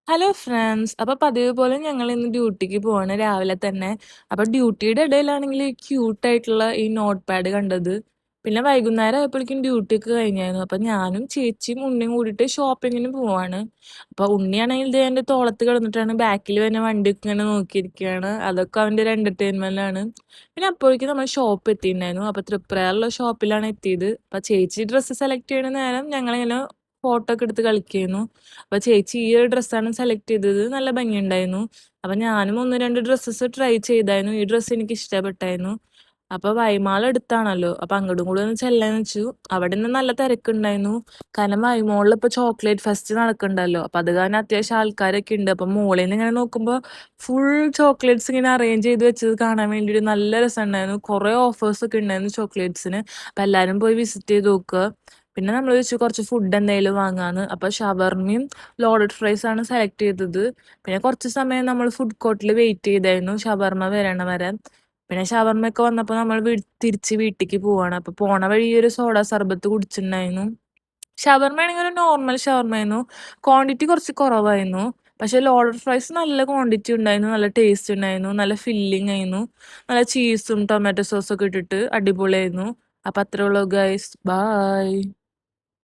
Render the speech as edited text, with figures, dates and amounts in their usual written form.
Hello friends. അപ്പൊ പതിവ് പോലെ ഞങ്ങൾ ഇന്ന് ഡ്യൂട്ടിക്ക് പോവാണ് രാവിലെ തന്നെ. അപ്പൊ ഡ്യൂട്ടിയുടെ ഇടയിലാണെങ്കിൽ ക്യൂട്ടായിട്ടുള്ള ഈ നോട്ട് പാഡ് കണ്ടത്. പിന്നെ വൈകുന്നേരം ആയപ്പോഴേക്കും ഡ്യൂട്ടി ഒക്കെ കഴിഞ്ഞായിരുന്നു. അപ്പൊ ഞാനും ചേച്ചിയും ഉണ്ണിയും കൂടിയിട്ട് ഷോപ്പിങ്ങിന് പോവാണ്. അപ്പൊ ഉണ്ണിയാണെങ്കിൽ ദേ എന്റെ തോളത്ത് കിടന്നിട്ടാണ് ബാക്കിൽ വരുന്ന വണ്ടിയൊക്കെ ഇങ്ങനെ നോക്കിയിരിക്കുകയാണ്. അതൊക്കെ അവന്റെ ഒരു എന്റർടൈൻമെന്റ് ആണ്. പിന്നെ അപ്പോഴേക്കും നമ്മൾ ഷോപ്പ് എത്തിയിട്ടുണ്ടായിരുന്നു. അപ്പൊ തൃപ്രയാറുള്ള ഷോപ്പിലാണ് എത്തിയത്. അപ്പൊ ചേച്ചി ഡ്രസ്സ് സെലക്ട് ചെയ്യണ നേരം ഞങ്ങളിങ്ങനെ ഫോട്ടോ ഒക്കെ എടുത്ത് കളിക്കുന്നു. അപ്പൊ ചേച്ചി ഈ ഒരു ഡ്രസ്സാണ് സെലക്ട് ചെയ്തത്. നല്ല ഭംഗിയുണ്ടായിരുന്നു. അപ്പൊ ഞാനും 1, 2 ഡ്രസ്സസ് ട്രൈ ചെയ്തായിരുന്നു. ഈ ഡ്രസ്സ് എനിക്ക് ഇഷ്ടപ്പെട്ടായിരുന്നു. അപ്പൊ വൈമാൾ അടുത്താണല്ലോ. അപ്പൊ അങ്ങോട്ടും കൂടെ ഒന്ന് ചെല്ലാന്ന് വെച്ചു. അവിടെ നിന്ന് നല്ല തിരക്കുണ്ടായിരുന്നു. കാരണം വൈമോളിൽ ഇപ്പൊ ചോക്ലേറ്റ് ഫെസ്റ്റ് നടക്കണ്ടല്ലോ. അപ്പൊ അത് കാരണം അത്യാവശ്യം ആൾക്കാരൊക്കെ ഉണ്ട്. അപ്പൊ മോളിൽ നിന്ന് ഇങ്ങനെ നോക്കുമ്പോ ഫുൾ ചോക്ലേറ്റ്സ് ഇങ്ങനെ അറേഞ്ച് ചെയ്ത് വെച്ചത് കാണാൻ വേണ്ടിയിട്ട് നല്ല രസമുണ്ടായിരുന്നു. കുറെ ഓഫേഴ്സ് ഒക്കെ ഉണ്ടായിരുന്നു ചോക്ലേറ്റ്സിന്. അപ്പൊ എല്ലാരും പോയി വിസിറ്റ് ചെയ്ത് നോക്കുക. പിന്നെ നമ്മൾ വെച്ച് കുറച്ച് ഫുഡ് എന്തെങ്കിലും വാങ്ങാന്ന്. അപ്പൊ ഷവർമയും ലോഡഡ് ഫ്രൈസ് ആണ് സെലക്ട് ചെയ്തത്. പിന്നെ കുറച്ച് സമയം നമ്മൾ ഫുഡ് കോർട്ടിൽ വെയിറ്റ് ചെയ്തായിരുന്നു ഷവർമ വരണ വരെ. പിന്നെ ഷവർമ ഒക്കെ വന്നപ്പോൾ നമ്മൾ തിരിച്ച് വീട്ടിലേക്ക് പോവാണ്. അപ്പൊ പോണ വഴി ഒരു സോഡ സർബത്ത് കുടിച്ചിട്ടുണ്ടായിരുന്നു. ഷവർമ ആണെങ്കിൽ ഒരു നോർമൽ ഷവർമയായിരുന്നു. ക്വാണ്ടിറ്റി കുറച്ച് കുറവായിരുന്നു. പക്ഷെ ലോഡഡ് ഫ്രൈസ് നല്ല ക്വാണ്ടിറ്റി ഉണ്ടായിരുന്നു. നല്ല ടേസ്റ്റ് ഉണ്ടായിരുന്നു. നല്ല ഫില്ലിംഗ് ആയിരുന്നു. നല്ല ചീസും ടൊമാറ്റോ സോസും ഒക്കെ ഇട്ടിട്ട് അടിപൊളിയായിരുന്നു. അപ്പൊ അത്രേ ഉള്ളൂ ഗൈസ്. ബൈ.